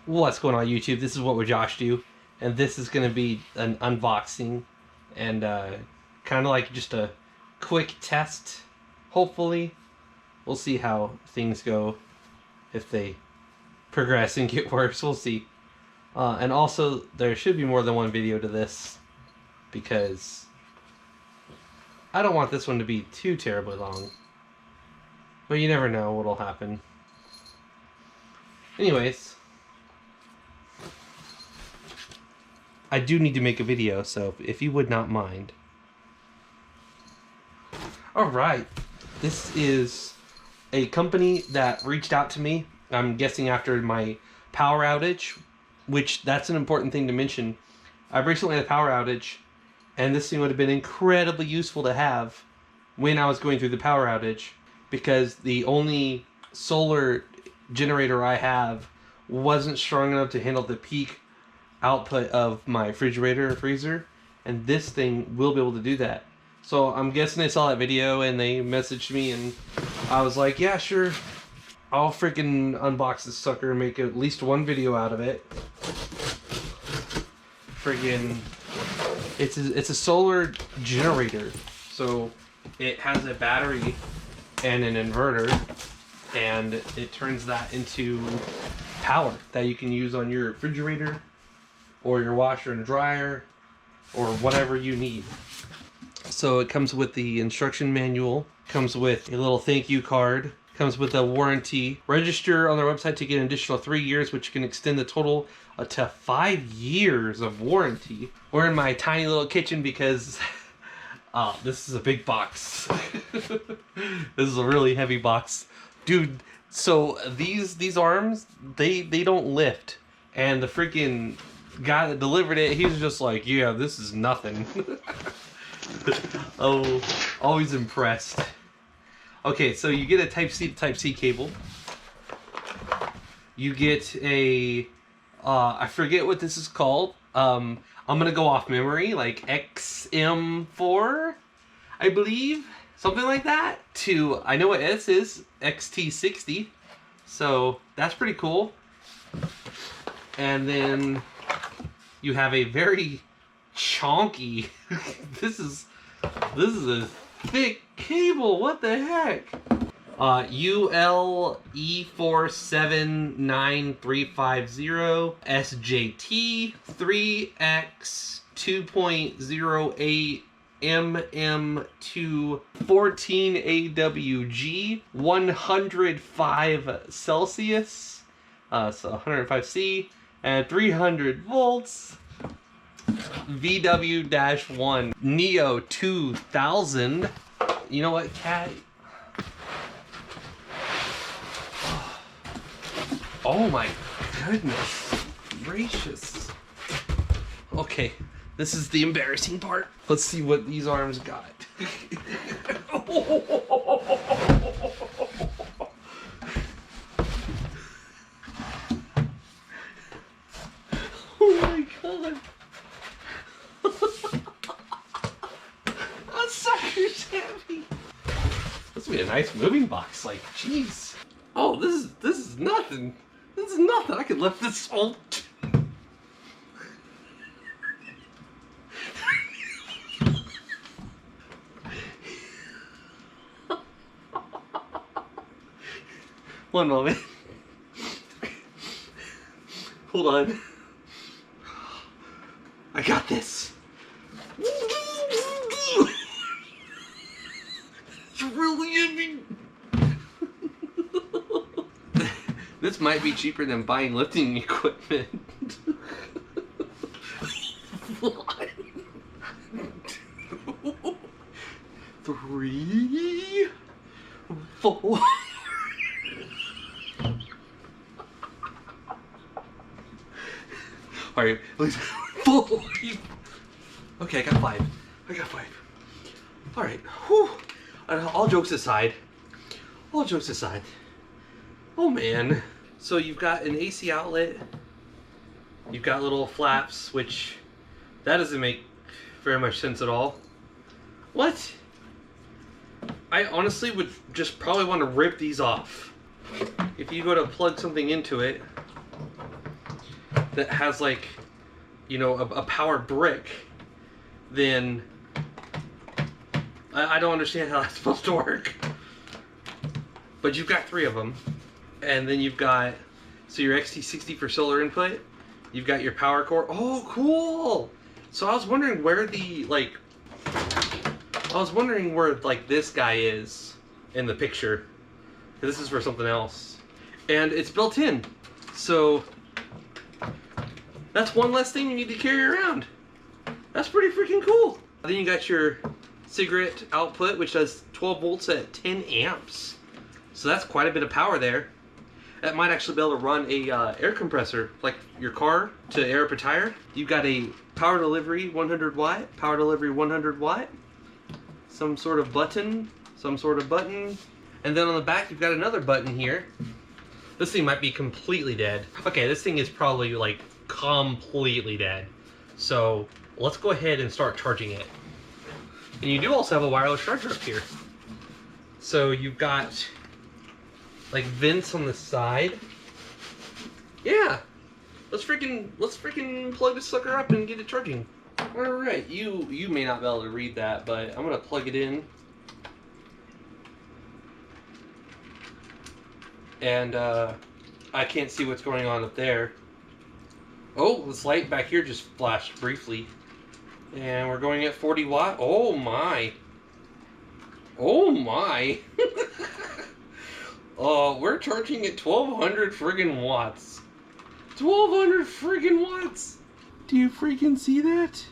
What's going on, YouTube? This is What Would Josh Do, and this is going to be an unboxing and kind of like just a quick test. Hopefully, we'll see how things go. If they progress and get worse, we'll see. And also, there should be more than one video to this because I don't want this one to be too terribly long. But you never know what'll happen. Anyways, I do need to make a video, so if you would not mind. Alright, this is a company that reached out to me, I'm guessing after my power outage, which that's an important thing to mention. I recently had a power outage, and this thing would have been incredibly useful to have when I was going through the power outage, because the only solar generator I have wasn't strong enough to handle the peak output of my refrigerator or freezer, and this thing will be able to do that. So I'm guessing they saw that video and they messaged me, and I was like, yeah, sure, I'll freaking unbox this sucker and make at least one video out of it. Friggin', it's a solar generator, so it has a battery and an inverter, and it turns that into power that you can use on your refrigerator or your washer and dryer or whatever you need. So it comes with the instruction manual, comes with a little thank you card, comes with a warranty. Register on their website to get an additional 3 years, which can extend the total to 5 years of warranty. We're in my tiny little kitchen because this is a big box. This is a really heavy box. Dude, so these arms, they don't lift. And the freaking guy that delivered it, he was just like, yeah, this is nothing. Oh, always impressed. Okay, so you get a Type-C to Type-C cable. You get a, I forget what this is called. I'm gonna go off memory, like XM4, I believe. Something like that. To, I know what S is, XT60. So that's pretty cool. And then you have a very chonky, this is a thick cable, what the heck? ULE479350 SJT 3X 2.08 mm to 14 AWG 105 Celsius, so 105C and 300 volts. VW-1 NEO2000. You know what, cat? Oh my goodness gracious. Okay, this is the embarrassing part. Let's see what these arms got. Oh my god. That sucker's heavy. This would be a nice moving box, like, jeez. Oh, this is nothing. This is nothing. I could lift this whole. One moment. Hold on. I got this. It's really heavy. This might be cheaper than buying lifting equipment. 1, 2, 3, 4. Alright, 4. Okay, I got 5. Alright, whew. All jokes aside. Oh man. So you've got an AC outlet. You've got little flaps, which that doesn't make very much sense at all. What? I honestly would just probably want to rip these off. If you go to plug something into it, that has like, you know, a power brick, then I don't understand how that's supposed to work. But you've got 3 of them, and then you've got, so your XT60 for solar input, you've got your power core. Oh, cool! So I was wondering where the, like, this guy is in the picture. This is for something else. And it's built in. So that's one less thing you need to carry around. That's pretty freaking cool. Then you got your cigarette output, which does 12 volts at 10 amps. So that's quite a bit of power there. That might actually be able to run a air compressor, like your car, to air up a tire. You've got a power delivery 100 watt, power delivery 100 watt, some sort of button, and then on the back you've got another button here. This thing might be completely dead. Okay, this thing is probably like completely dead. So let's go ahead and start charging it. And you do also have a wireless charger up here. So you've got like vents on the side. Yeah. Let's freaking plug this sucker up and get it charging. Alright, you may not be able to read that, but I'm gonna plug it in. And I can't see what's going on up there. Oh, this light back here just flashed briefly. And we're going at 40 watt. Oh my. Oh my. Oh, we're charging at 1200 friggin' watts. 1200 friggin' watts. Do you freaking see that?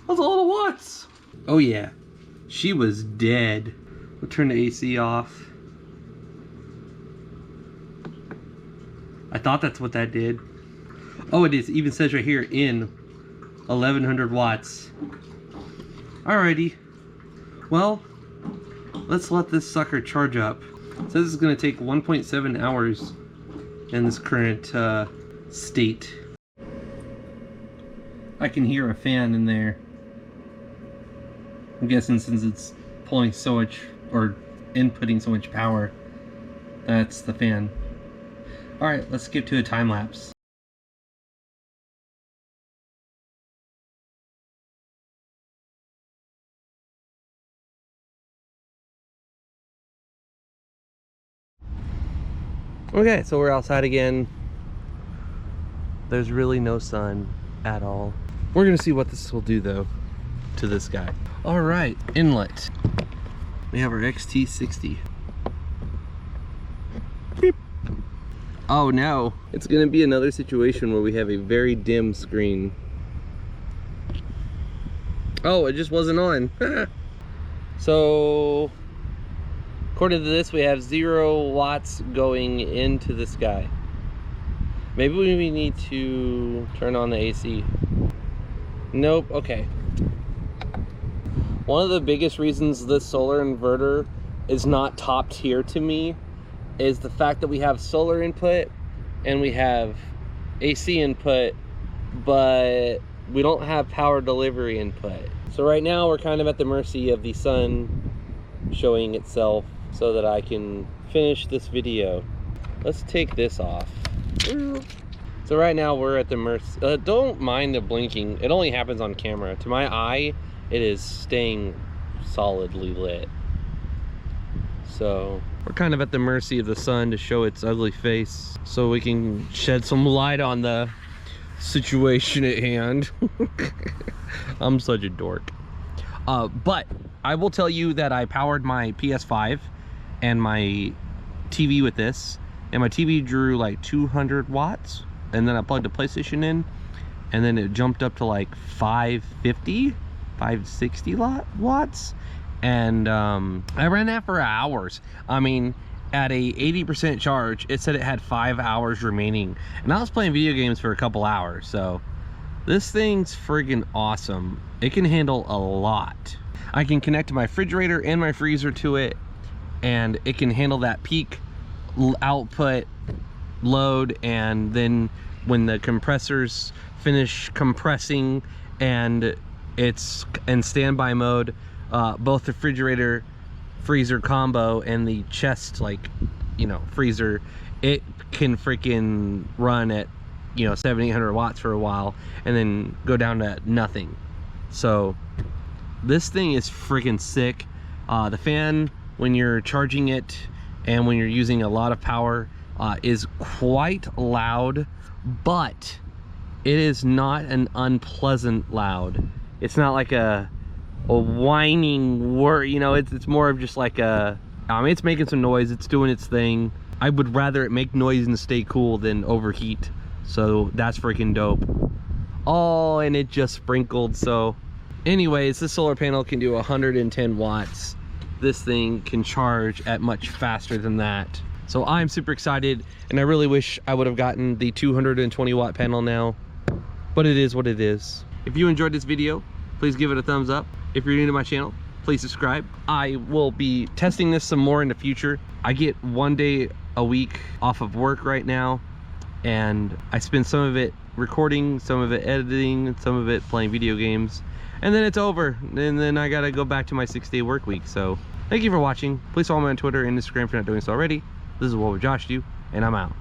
That's a lot of watts. Oh yeah. She was dead. We'll turn the AC off. I thought that's what that did. Oh, it is. It even says right here in 1100 watts. Alrighty. Well, let's let this sucker charge up. It says it's going to take 1.7 hours in this current state. I can hear a fan in there. I'm guessing since it's pulling so much, or inputting so much power, that's the fan. Alright, let's skip to a time lapse. Okay, so we're outside again. There's really no sun at all. We're gonna see what this will do though to this guy. Alright, inlet. We have our XT60. Beep. Oh no, it's gonna be another situation where we have a very dim screen. Oh, it just wasn't on. So, according to this, we have 0 watts going into this guy. Maybe we need to turn on the AC. Nope, okay. One of the biggest reasons this solar inverter is not top tier to me is the fact that we have solar input and we have AC input, but we don't have power delivery input. So right now we're kind of at the mercy of the sun showing itself so that I can finish this video. Let's take this off. So right now we're at the mercy. Don't mind the blinking. It only happens on camera. To my eye, it is staying solidly lit. So we're kind of at the mercy of the sun to show its ugly face so we can shed some light on the situation at hand. I'm such a dork. But I will tell you that I powered my PS5 and my TV with this, and my TV drew like 200 watts, and then I plugged the PlayStation in, and then it jumped up to like 550, 560 watts. And I ran that for hours. I mean, at a 80% charge, it said it had 5 hours remaining, and I was playing video games for a couple hours. So this thing's friggin' awesome. It can handle a lot. I can connect my refrigerator and my freezer to it, and it can handle that peak output load. And then when the compressors finish compressing and it's in standby mode, both the refrigerator freezer combo and the chest, like, you know, freezer, it can freaking run at you know, 700-800 watts for a while and then go down to nothing. So this thing is freaking sick. The fan, when you're charging it and when you're using a lot of power, is quite loud, but it is not an unpleasant loud. It's not like a whining word, you know. It's more of just like a, I mean, it's making some noise, it's doing its thing. I would rather it make noise and stay cool than overheat, so that's freaking dope. Oh, and it just sprinkled. So anyways, this solar panel can do 110 watts. This thing can charge at much faster than that. So I'm super excited, and I really wish I would have gotten the 220 watt panel now, but it is what it is. If you enjoyed this video, please give it a thumbs up. If you're new to my channel, please subscribe. I will be testing this some more in the future. I get 1 day a week off of work right now, and I spend some of it recording, some of it editing, some of it playing video games, and then it's over, and then I gotta go back to my 6-day work week. So thank you for watching. Please follow me on Twitter and Instagram if you're not doing so already. This is what Josh do, and I'm out.